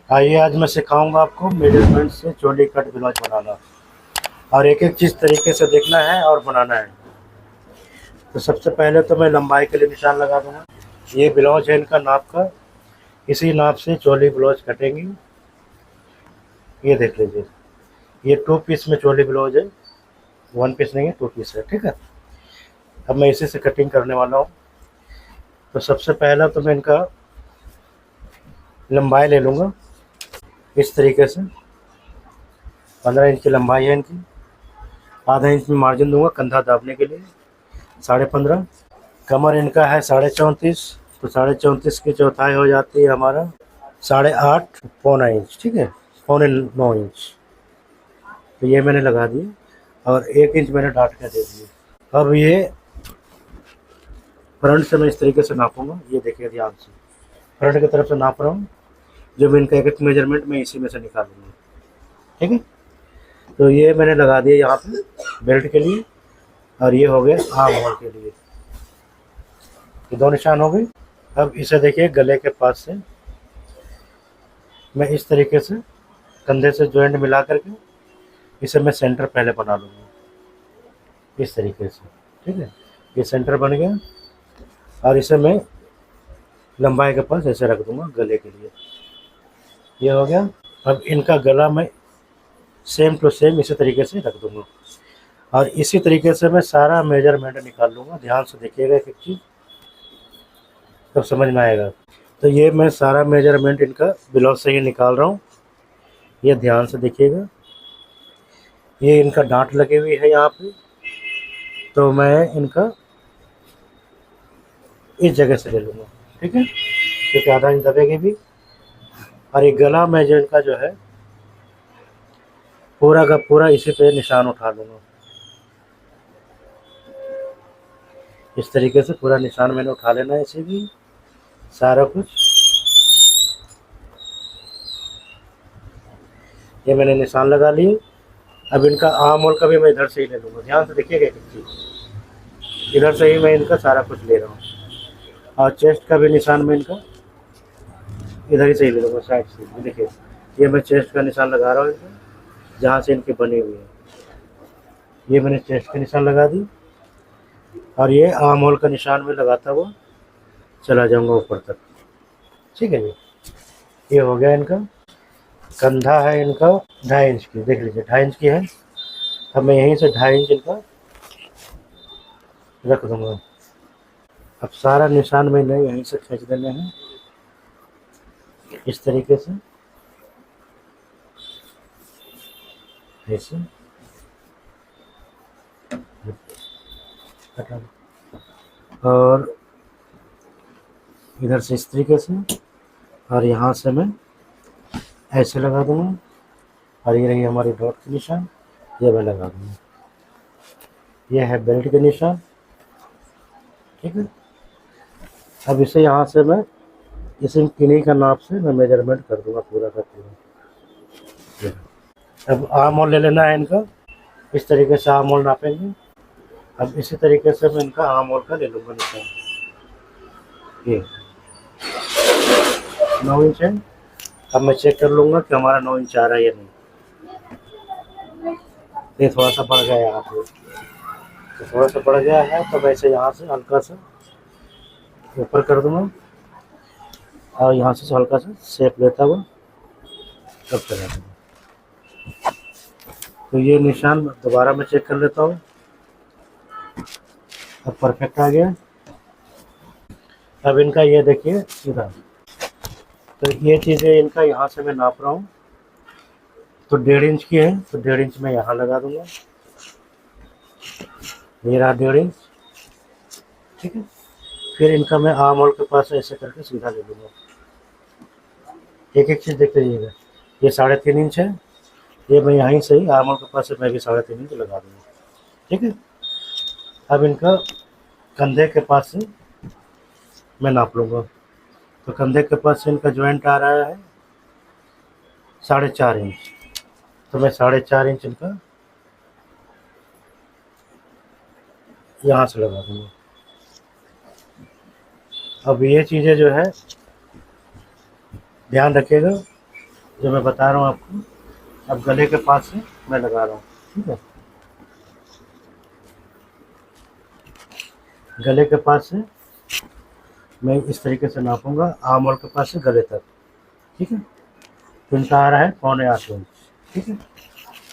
आइए आज मैं सिखाऊंगा आपको मेजरमेंट से चोली कट ब्लाउज बनाना और एक एक चीज़ तरीके से देखना है और बनाना है। तो सबसे पहले तो मैं लंबाई के लिए निशान लगा दूंगा। ये ब्लाउज है इनका नाप का, इसी नाप से चोली ब्लाउज कटेंगी। ये देख लीजिए, ये 2 पीस में चोली ब्लाउज है, 1 पीस नहीं है, 2 पीस है। ठीक है, अब मैं इसी से कटिंग करने वाला हूँ। तो सबसे पहला तो मैं इनका लंबाई ले लूँगा इस तरीके से। 15 इंच की लंबाई है इनकी, आधा इंच में मार्जिन दूंगा कंधा दाबने के लिए, 15.5। कमर इनका है 34.5, तो 34.5 की चौथाई हो जाती है हमारा 8.5 पौना इंच। ठीक है, 8.75 इंच। तो ये मैंने लगा दिए और 1 इंच मैंने डाट के दे दिए। अब ये फ्रंट से मैं इस तरीके से नापूंगा, ये देखिए ध्यान से, फ्रंट की तरफ से नाप रहा हूँ। जो मैं इनका एक एक मेजरमेंट मैं इसी में से निकालूंगा। ठीक है, तो ये मैंने लगा दिया यहाँ पे बेल्ट के लिए, और ये हो गया आर्म होल के लिए। ये 2 निशान हो गए। अब इसे देखिए गले के पास से मैं इस तरीके से कंधे से जॉइंट मिला करके इसे मैं सेंटर पहले बना लूँगा इस तरीके से। ठीक है, ये सेंटर बन गया और इसे मैं लंबाई के पास ऐसे रख दूँगा गले के लिए। ये हो गया। अब इनका गला मैं सेम टू सेम इसी तरीके से रख दूँगा और इसी तरीके से मैं सारा मेजरमेंट निकाल लूँगा। ध्यान से देखिएगा एक एक चीज़, तब समझ में आएगा। तो ये मैं सारा मेजरमेंट इनका ब्लाउज से ही निकाल रहा हूँ, ये ध्यान से देखिएगा। ये इनका डांट लगी हुई है यहाँ पे, तो मैं इनका इस जगह से ले लूँगा। ठीक है, क्योंकि आधा इंच दबेगी भी। और ये गला में जो इनका जो है पूरा का पूरा इसी पे निशान उठा लूँगा। इस तरीके से पूरा निशान मैंने उठा लेना है, इसे भी सारा कुछ। ये मैंने निशान लगा लिए। अब इनका आर्म होल का भी मैं इधर से ही ले लूँगा। ध्यान से देखिएगा एक चीज़, इधर से ही मैं इनका सारा कुछ ले रहा हूँ। और चेस्ट का भी निशान मैं इनका इधर ही से ही ले लूँगा, साइड से। देखिए, ये मैं चेस्ट का निशान लगा रहा हूँ इनका, जहाँ से इनकी बनी हुई है। ये मैंने चेस्ट का निशान लगा दी और ये आर्म होल का निशान में लगाता हुआ चला जाऊँगा ऊपर तक। ठीक है जी, ये हो गया इनका। कंधा है इनका 2.5 इंच की, देख लीजिए 2.5 इंच की है। अब मैं यहीं से 2.5 इंच इनका रख दूँगा। अब सारा निशान मैंने यहीं से खींच देने हैं इस तरीके से, ऐसे और इधर से इस तरीके से, और यहाँ से मैं ऐसे लगा दूँगा। और ये रही हमारी डॉट की निशान, ये मैं लगा दूँगा। ये है बेल्ट के निशान। ठीक है, अब इसे यहाँ से मैं इसे किन्हीं का नाप से मैं मेजरमेंट कर दूँगा पूरा का पूरा। अब आर्म होल ले लेना है इनका, इस तरीके से आर्म होल नापेंगे। अब इसी तरीके से मैं इनका आर्म होल का ले लूँगा निशान। ये 9 इंच है। अब मैं चेक कर लूँगा कि हमारा 9 इंच आ रहा है या नहीं। ये थोड़ा सा बढ़ गया यहाँ पे, तो थोड़ा सा बढ़ गया है, तो मैं इसे यहाँ से हल्का सा ऊपर कर दूँगा और यहाँ से हल्का सा शेप लेता हुआ तब चला दूँगा। तो ये निशान दोबारा मैं चेक कर लेता हूँ। अब परफेक्ट आ गया। अब इनका ये देखिए इधर, तो ये चीज़ें इनका यहाँ से मैं नाप रहा हूँ, तो 1.5 इंच की है, तो 1.5 इंच मैं यहाँ लगा दूँगा। ये रहा 1.5 इंच। ठीक है, फिर इनका मैं आर्म होल के पास ऐसे करके सीधा ले लूँगा। एक एक चीज़ देखते रहिएगा। ये 3.5 इंच है, ये मैं यहीं से ही आर्म होल के पास से मैं भी 3.5 इंच लगा दूँगा। ठीक है, अब इनका कंधे के पास से मैं नाप लूँगा। तो कंधे के पास से इनका जॉइंट आ रहा है 4.5 इंच, तो मैं 4.5 इंच इनका यहाँ से लगा दूँगा। अब ये चीज़ें जो है ध्यान रखिएगा, जो मैं बता रहा हूँ आपको। अब गले के पास से मैं लगा रहा हूँ, ठीक है। गले के पास से मैं इस तरीके से नापूंगा, आर्म होल के पास से गले तक, ठीक है। तो इनका आ रहा है 8.25 इंच, ठीक है।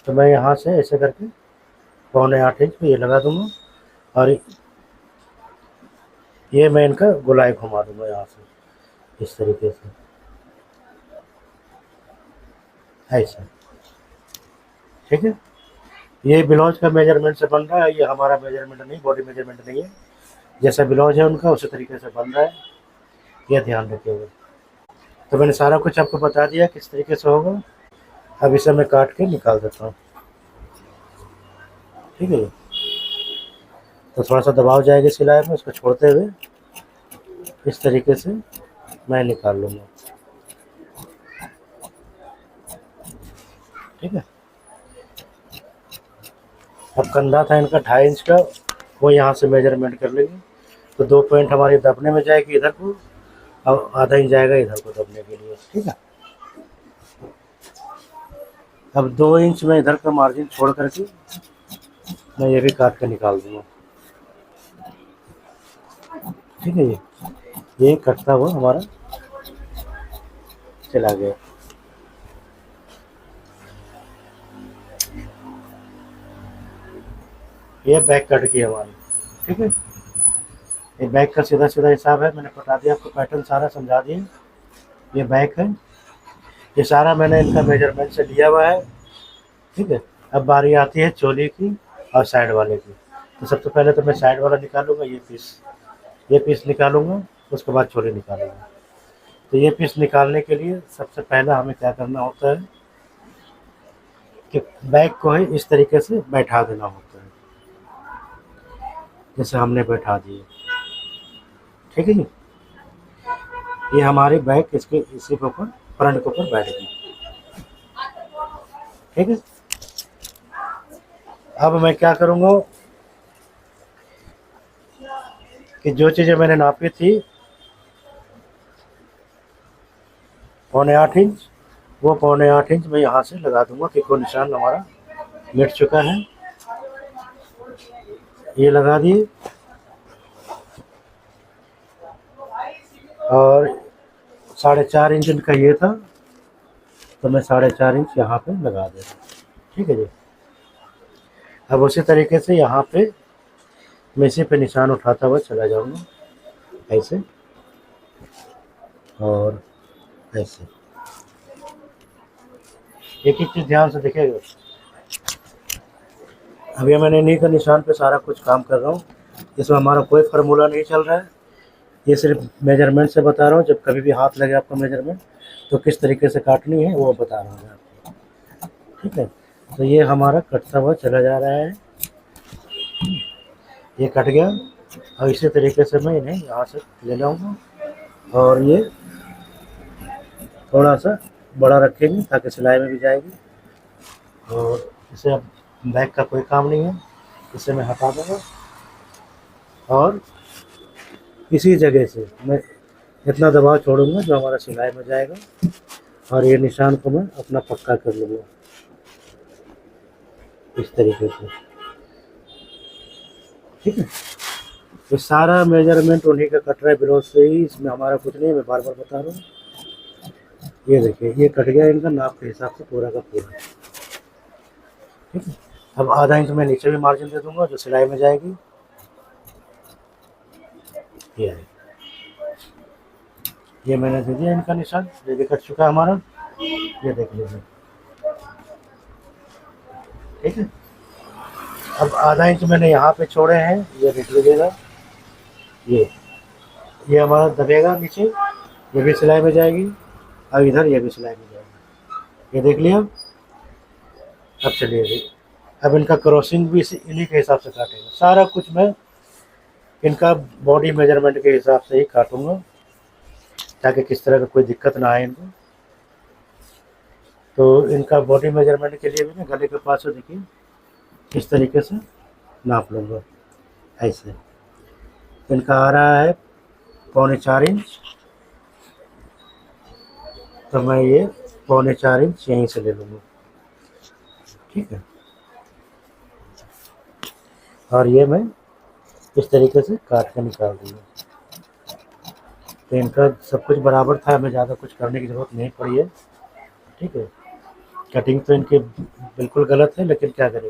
तो मैं यहाँ से ऐसे करके 8.25 इंच पे ये लगा दूंगा, और ये मैं इनका गोलाई घुमा दूंगा यहाँ से इस तरीके से, ऐसा, ठीक है। ये ब्लाउज का मेजरमेंट से बन रहा है, ये हमारा मेजरमेंट नहीं, बॉडी मेजरमेंट नहीं है। जैसा ब्लाउज है उनका उसी तरीके से बन रहा है, ये ध्यान रखिएगा। तो मैंने सारा कुछ आपको बता दिया किस तरीके से होगा। अब इसे मैं काट के निकाल देता हूँ, ठीक है। तो थोड़ा सा दबाव जाएगा सिलाई में, उसको छोड़ते हुए इस तरीके से मैं निकाल लूँगा, ठीक है। अब कंधा था इनका 2.5 इंच का, वो यहाँ से मेजरमेंट कर लेंगे। तो 2 पॉइंट हमारी दबने में जाएगी इधर को, और आधा इंच जाएगा इधर को दबने के लिए, ठीक है। अब 2 इंच में इधर का मार्जिन छोड़ करके मैं ये भी काट के निकाल दूँगा, ठीक है। ये कटता हुआ हमारा चला गया। ये बैक कट की हमारी, ठीक है। ये बैक का सीधा सीधा हिसाब है, मैंने बता दिया आपको, पैटर्न सारा समझा दिया। ये बैक है, ये सारा मैंने इनका मेजरमेंट से लिया हुआ है, ठीक है। अब बारी आती है चोली की और साइड वाले की। तो सबसे पहले तो मैं साइड वाला निकालूंगा, ये पीस निकालूंगा, उसके बाद चोली निकालूंगा। तो ये पीस निकालने के लिए सबसे पहला हमें क्या करना होता है कि बैक को ही इस तरीके से बैठा देना होता है, जैसे हमने बैठा दिए, ठीक है जी। ये हमारी बैक इसके इसी के ऊपर, फ्रंट के ऊपर बैठ गई, ठीक है। अब मैं क्या करूँगा कि जो चीज़ें मैंने नापी थी 8.25 इंच, वो 8.25 इंच मैं यहाँ से लगा दूंगा कि कोई निशान हमारा मिट चुका है। ये लगा दिए, और 4.5 इंच इनका ये था, तो मैं 4.5 इंच यहाँ पे लगा दे रहा हूँ, ठीक है जी। अब उसी तरीके से यहाँ पे मैं इसी पे निशान उठाता हुआ चला जाऊँगा, ऐसे और ऐसे। एक एक चीज़ ध्यान से देखिएगा। अभी मैंने इन्हीं का निशान पे सारा कुछ काम कर रहा हूँ, इसमें हमारा कोई फार्मूला नहीं चल रहा है, ये सिर्फ मेजरमेंट से बता रहा हूँ। जब कभी भी हाथ लगे आपका मेजरमेंट, तो किस तरीके से काटनी है वो बता रहा हूँ मैं आपको, ठीक है। तो ये हमारा कटता हुआ चला जा रहा है, ये कट गया। और इसी तरीके से मैं इन्हें यहाँ से ले जाऊँगा, और ये थोड़ा सा बड़ा रखेंगे ताकि सिलाई में भी जाएगी। और इसे अब बैक का कोई काम नहीं है, इसे मैं हटा दूँगा, और इसी जगह से मैं इतना दबाव छोड़ूंगा जो हमारा सिलाई में जाएगा, और ये निशान को मैं अपना पक्का कर लूँगा इस तरीके से, ठीक है। ये सारा मेजरमेंट उन्हीं का कट रहा है ब्लाउज से ही, इसमें हमारा कुछ नहीं है, मैं बार बार बता रहा हूँ। ये देखिए, ये कट गया इनका नाप के हिसाब से पूरा का पूरा, ठीक है। अब आधा इंच मैं नीचे भी मार्जिन दे दूंगा जो सिलाई में जाएगी, ये है। ये मैंने दे दिया इनका निशान, ये भी कट चुका है हमारा, ये देख लीजिए, ठीक है। अब आधा इंच मैंने यहाँ पे छोड़े हैं, ये देख लीजिएगा, ये हमारा दबेगा नीचे, ये भी सिलाई में जाएगी, और इधर ये भी सिलाई में जाएगी, ये देख लिया। अब चलिए, अब इनका क्रॉसिंग भी इन्हीं के हिसाब से काटेंगे। सारा कुछ मैं इनका बॉडी मेजरमेंट के हिसाब से ही काटूंगा, ताकि किस तरह का कोई दिक्कत ना आए इनको। तो इनका बॉडी मेजरमेंट के लिए भी मैं गले के पास से देखिए इस तरीके से नाप लूँगा, ऐसे। इनका आ रहा है 4.25 इंच, तो मैं ये 4.25 इंच यहीं से ले लूँगा, ठीक है। और ये मैं इस तरीके से काट के निकाल दूँगा। तो इनका सब कुछ बराबर था, हमें ज़्यादा कुछ करने की ज़रूरत नहीं पड़ी है, ठीक है। कटिंग तो इनकी बिल्कुल गलत है, लेकिन क्या करें,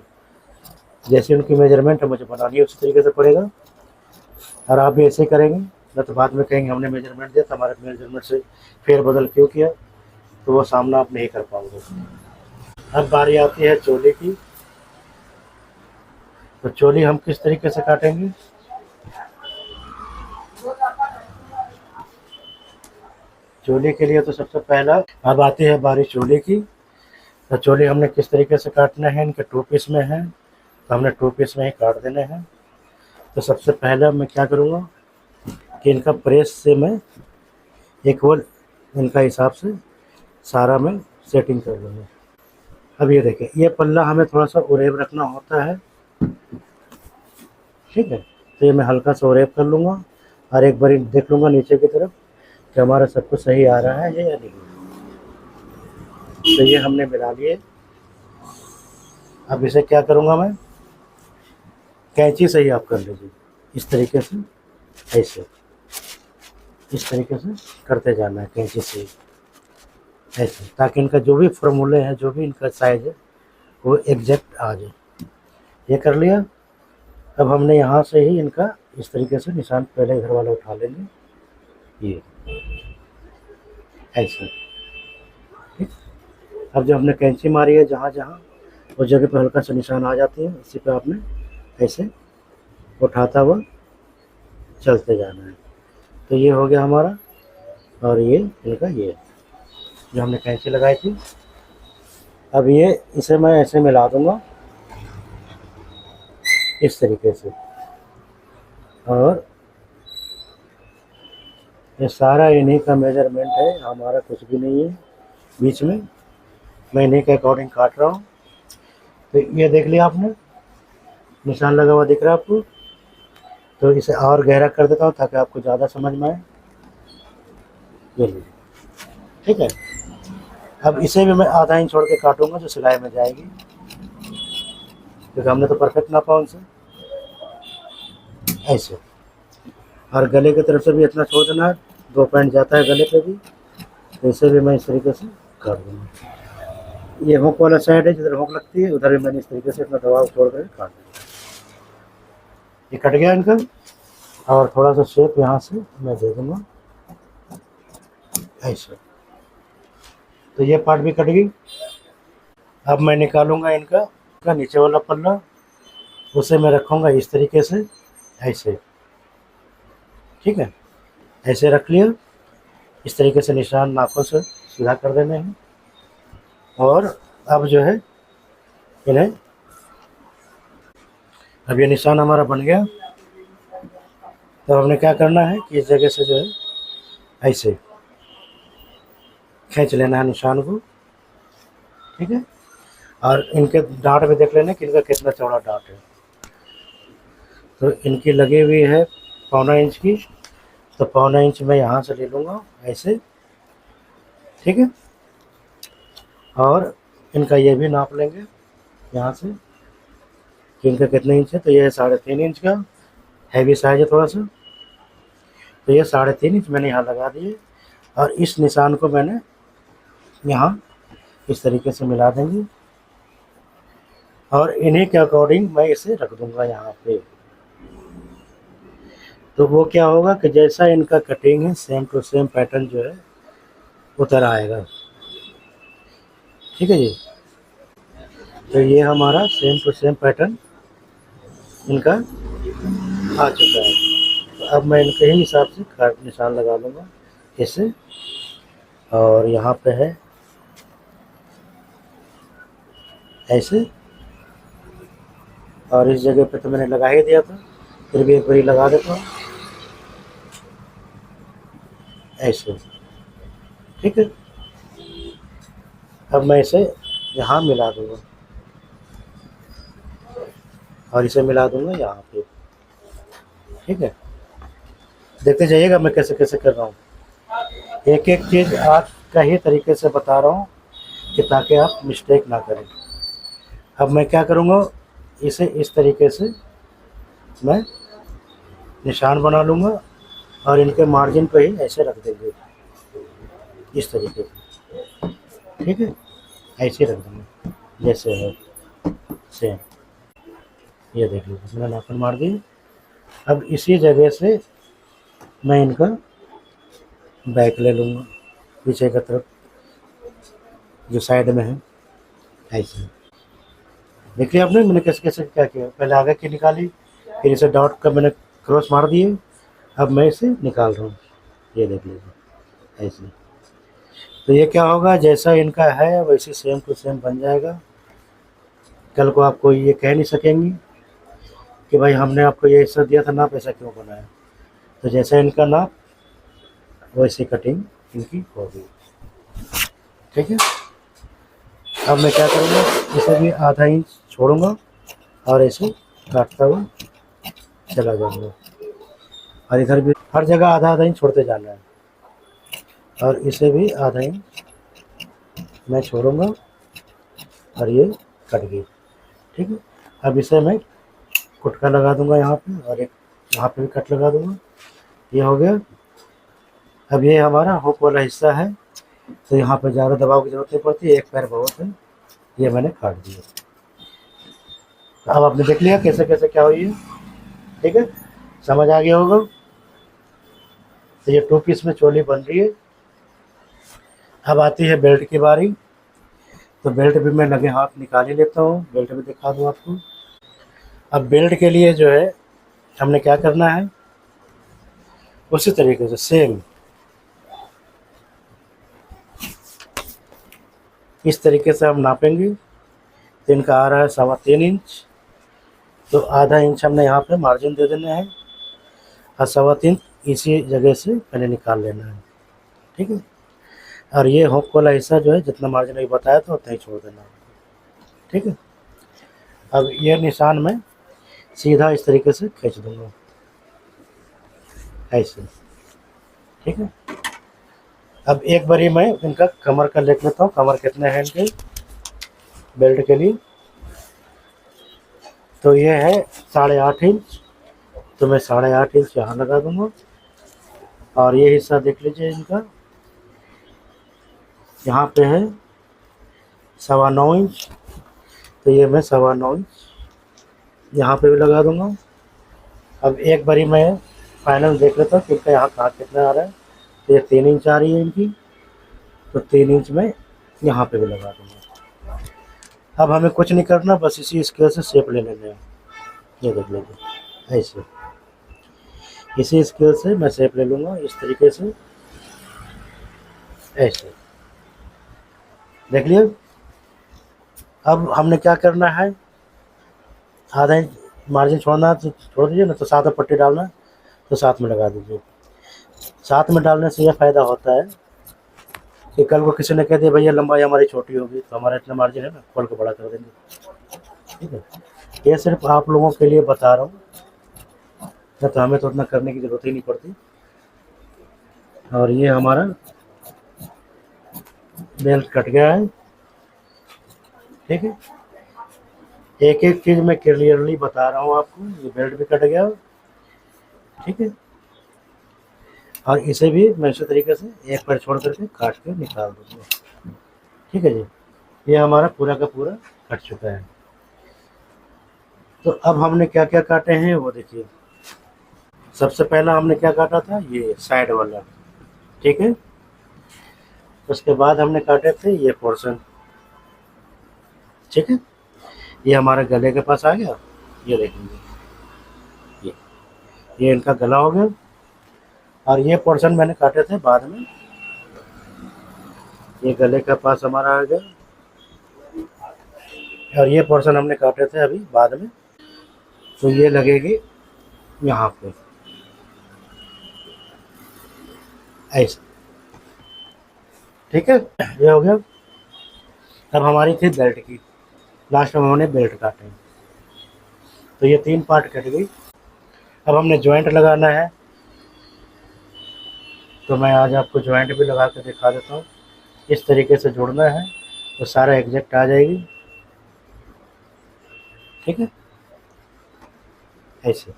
जैसे उनकी मेजरमेंट है मुझे बनानी है उसी तरीके से पड़ेगा। और आप भी ऐसे ही करेंगे, न तो बाद में कहेंगे हमने मेजरमेंट दिया था, हमारे मेजरमेंट से फेर बदल क्यों किया, तो वो सामना आप नहीं कर पाओगे। अब बारी आती है चोली की। तो चोली हम किस तरीके से काटेंगे, चोली के लिए तो सबसे पहला अब आती है बारी चोली की। तो चोली हमने किस तरीके से काटना है, इनके 2 पीस में है तो हमने 2 पीस में ही काट देने हैं। तो सबसे पहले मैं क्या करूँगा कि इनका प्रेस से मैं इक्वल इनका हिसाब से सारा मैं सेटिंग कर लूँगा। अब ये देखिए, ये पल्ला हमें थोड़ा सा उरेब रखना होता है, ठीक है। तो ये मैं हल्का सा उरेब कर लूँगा और एक बार देख लूँगा नीचे की तरफ कि हमारा सब कुछ सही आ रहा है या नहीं। तो ये हमने मिला लिए। अब इसे क्या करूँगा मैं, कैंची से ही आप कर लीजिए, इस तरीके से, ऐसे इस तरीके से करते जाना है कैंची से ही, ऐसे, ताकि इनका जो भी फॉर्मूले हैं, जो भी इनका साइज़ है वो एग्जैक्ट आ जाए। ये कर लिया। अब हमने यहाँ से ही इनका इस तरीके से निशान पहले इधर वाला उठा लेंगे, ये ऐसे, ठीक। अब जब हमने कैंची मारी है जहाँ जहाँ उस जगह पे हल्का सा निशान आ जाती है, इसी पे आपने ऐसे उठाता हुआ चलते जाना है। तो ये हो गया हमारा, और ये इनका ये जो हमने कैंची लगाई थी। अब ये इसे मैं ऐसे मिला दूँगा इस तरीके से, और ये सारा इन्हीं का मेजरमेंट है, हमारा कुछ भी नहीं है बीच में, मैं इन्हीं के अकॉर्डिंग काट रहा हूँ। तो ये देख लिया आपने, निशान लगा हुआ दिख रहा है आपको। तो इसे और गहरा कर देता हूँ ताकि आपको ज़्यादा समझ में आए, ये लीजिए, ठीक है। अब इसे भी मैं आधा इंच छोड़ के काटूंगा जो सिलाई में जाएगी, क्योंकि हमने तो परफेक्ट नापा उनसे, ऐसे। और गले की तरफ से भी इतना छोड़ देना है, 2 पॉइंट जाता है गले पे भी, तो इसे भी मैं इस तरीके से काट दूँगा। ये हुक वाला साइड है, जिधर हुक लगती है उधर भी मैंने इस तरीके से अपना दबाव छोड़ कर काट दिया। ये कट गया इनका, और थोड़ा सा शेप यहाँ से मैं दे दूँगा ऐसे। तो ये पार्ट भी कट गई। अब मैं निकालूंगा इनका नीचे वाला पल्ला, उसे मैं रखूँगा इस तरीके से, ऐसे, ठीक है। ऐसे रख लिया। इस तरीके से निशान नाखून से सीधा कर देने हैं। और अब जो है इन्हें, अब ये निशान हमारा बन गया। तो हमने क्या करना है कि इस जगह से जो है ऐसे खींच लेना है निशान को, ठीक है। और इनके डांट में देख लेना कि इनका कितना चौड़ा डांट है। तो इनकी लगी हुई है 1.25 इंच की, तो 1.25 इंच मैं यहाँ से ले लूँगा ऐसे, ठीक है। और इनका ये भी नाप लेंगे यहाँ से कि इनका कितने इंच है। तो ये है 3.5 इंच का, हैवी साइज है थोड़ा सा। तो ये 3.5 इंच मैंने यहाँ लगा दिए, और इस निशान को मैंने यहाँ इस तरीके से मिला देंगे, और इन्हीं के अकॉर्डिंग मैं इसे रख दूँगा यहाँ पे। तो वो क्या होगा कि जैसा इनका कटिंग है सेम टू सेम पैटर्न जो है उतर आएगा, ठीक है जी। तो ये हमारा सेम टू सेम पैटर्न इनका आ चुका है। तो अब मैं इनके ही हिसाब से निशान लगा लूँगा ऐसे, और यहाँ पे है ऐसे, और इस जगह पे तो मैंने लगा ही दिया था, फिर भी एक बार लगा देता हूँ ऐसे, ठीक है। अब मैं इसे यहाँ मिला दूँगा, और इसे मिला दूँगा यहाँ पे, ठीक है। देखते जाइएगा मैं कैसे कैसे कर रहा हूँ, एक एक चीज़ आज का ही तरीके से बता रहा हूँ कि ताकि आप मिस्टेक ना करें। अब मैं क्या करूँगा, इसे इस तरीके से मैं निशान बना लूँगा और इनके मार्जिन पे ही ऐसे रख देंगे, इस तरीके से, ठीक है। ऐसे रख देंगे जैसे है सेम, ये देख लीजिए मैंने नाखून मार दिए। अब इसी जगह से मैं इनका बैक ले लूँगा, पीछे की तरफ जो साइड में है, ऐसे। देखिए आपने मैंने कैसे कैसे क्या किया, पहले आगे की निकाली, फिर इसे डॉट का मैंने क्रॉस मार दिए, अब मैं इसे निकाल रहा हूँ, ये देख लीजिए ऐसे। तो ये क्या होगा, जैसा इनका है वैसे सेम टू सेम बन जाएगा। कल को आपको ये कह नहीं सकेंगी कि भाई हमने आपको ये हिस्सा दिया था, नाप ऐसा क्यों बनाया। तो जैसा इनका नाप वैसे कटिंग इनकी होगी, ठीक है। अब मैं क्या करूँगा, इसे भी आधा इंच छोड़ूंगा और ऐसे काटता हुआ चला जाऊँगा, और इधर भी हर जगह आधा आधा इंच छोड़ते जाना है, और इसे भी आधा इंच मैं छोड़ूंगा और ये कट गई, ठीक है। अब इसे मैं कुटका लगा दूंगा यहाँ पे, और एक यहाँ पे भी कट लगा दूंगा, ये हो गया। अब ये हमारा हुक वाला हिस्सा है, तो यहाँ पे ज़्यादा दबाव की जरूरत नहीं पड़ती, एक पैर बहुत है, ये मैंने काट दिया। अब आपने देख लिया कैसे कैसे क्या हुई है, ठीक है, समझ आ गया होगा। तो ये 2 पीस में चोली बन रही है। अब आती है बेल्ट की बारी, तो बेल्ट भी मैं लगे हाथ निकाल ही लेता हूँ, बेल्ट भी दिखा दूँ आपको। अब बेल्ट के लिए जो है हमने क्या करना है, उसी तरीके से सेम इस तरीके से हम नापेंगे। तो इनका आ रहा है 3.25 इंच, तो आधा इंच हमने यहाँ पे मार्जिन दे देना है, और 3.25 इसी जगह से पहले निकाल लेना है, ठीक है। और ये हुक वाला हिस्सा जो है जितना मार्जिन अभी बताया था उतना ही छोड़ देना है, ठीक है। अब ये निशान मैं सीधा इस तरीके से खींच दूंगा ऐसे, ठीक है। अब एक बारी मैं इनका कमर का देख लेता हूँ, कमर कितने हैं इनके बेल्ट के लिए। तो ये है 8.5 इंच, तो मैं 8.5 इंच यहाँ लगा दूंगा, और ये हिस्सा देख लीजिए इनका यहाँ पे है 9.25 इंच, तो ये मैं 9.25 इंच यहाँ पे भी लगा दूंगा। अब एक बारी मैं फाइनल देख लेता हूँ कि इनका यहाँ कहाँ कितना आ रहा है, तो ये 3 इंच आ रही है इनकी, तो 3 इंच में यहाँ पे भी लगा दूंगा। अब हमें कुछ नहीं करना, बस इसी स्केल से शेप ले लेना है, ये देख लीजिए ऐसे, इसी स्केल से मैं शेप ले लूँगा इस तरीके से ऐसे, देख लिया। अब हमने क्या करना है, आधा इंच मार्जिन छोड़ना है तो छोड़ दीजिए, ना तो साथ में पट्टी डालना है तो साथ में लगा दीजिए। साथ में डालने से यह फ़ायदा होता है कि कल को किसी ने कह दिया भैया लंबाई हमारी छोटी होगी, तो हमारा इतना मार्जिन है ना, खोल के बड़ा कर देंगे, ठीक है। ये सिर्फ आप लोगों के लिए बता रहा हूँ, ना तो हमें तो उतना करने की ज़रूरत ही नहीं पड़ती। और ये हमारा बेल्ट कट गया है, ठीक है। एक एक चीज़ मैं क्लियरली बता रहा हूँ आपको, ये बेल्ट भी कट गया, ठीक है। और इसे भी मैं इसी तरीके से एक पैर छोड़ करके काट के निकाल दूँगा, ठीक है जी। ये हमारा पूरा का पूरा कट चुका है। तो अब हमने क्या क्या काटे हैं वो देखिए। सबसे पहला हमने क्या काटा था, ये साइड वाला, ठीक है। उसके बाद हमने काटे थे ये पोर्शन, ठीक है। ये हमारे गले के पास आ गया, ये देखेंगे ये इनका गला हो गया। और ये पोर्शन मैंने काटे थे बाद में, ये गले के पास हमारा आ गया, और ये पोर्शन हमने काटे थे अभी बाद में, तो ये लगेगी यहाँ पे ऐसे, ठीक है। ये हो गया। अब हमारी थी बेल्ट की, लास्ट में हमने बेल्ट काटे, तो ये 3 पार्ट कट गई। अब हमने जॉइंट लगाना है, तो मैं आज आपको जॉइंट भी लगा के दिखा देता हूँ। इस तरीके से जोड़ना है, तो सारा एग्जैक्ट आ जाएगी। ठीक है, ऐसे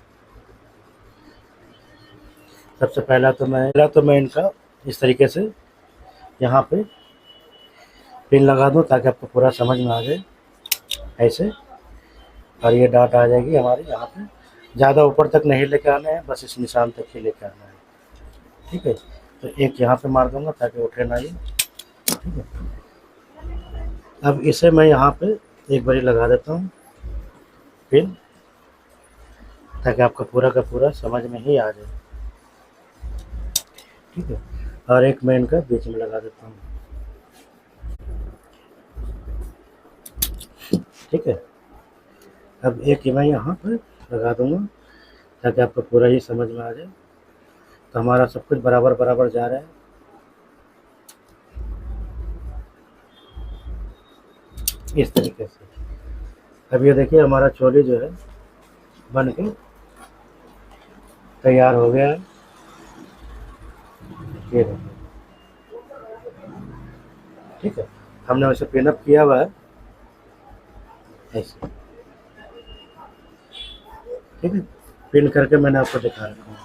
सबसे पहला तो मैं इनका इस तरीके से यहाँ पे पिन लगा दूँ ताकि आपको पूरा समझ में आ जाए ऐसे। और ये डाट आ जाएगी हमारी यहाँ पे। ज़्यादा ऊपर तक नहीं लेके आना है, बस इस निशान तक ही लेके आना है। ठीक है, तो एक यहाँ पे मार दूंगा ताकि उठे ना ये। ठीक है, अब इसे मैं यहाँ पे एक बारी लगा देता हूँ पिन, ताकि आपका पूरा का पूरा समझ में ही आ जाए। ठीक है, और एक मैं इनका बीच में लगा देता हूँ। ठीक है, अब एक मैं यहाँ पर लगा दूंगा ताकि आपको पूरा ही समझ में आ जाए। तो हमारा सब कुछ बराबर बराबर जा रहा है इस तरीके से। अब ये देखिए हमारा चोली जो है बन के तैयार हो गया है। ये देखिए, ठीक है, हमने वैसे पिनअप किया हुआ है ऐसे। ठीक है, पिन करके मैंने आपको दिखा रखा हूँ,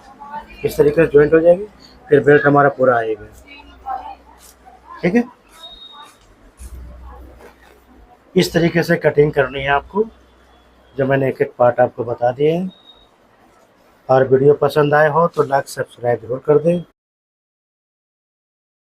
इस तरीके से ज्वाइंट हो जाएगी। फिर बेल्ट हमारा पूरा आएगा। ठीक है, इस तरीके से कटिंग करनी है आपको, जो मैंने एक एक पार्ट आपको बता दिए हैं। और वीडियो पसंद आए हो तो लाइक सब्सक्राइब जरूर कर दें।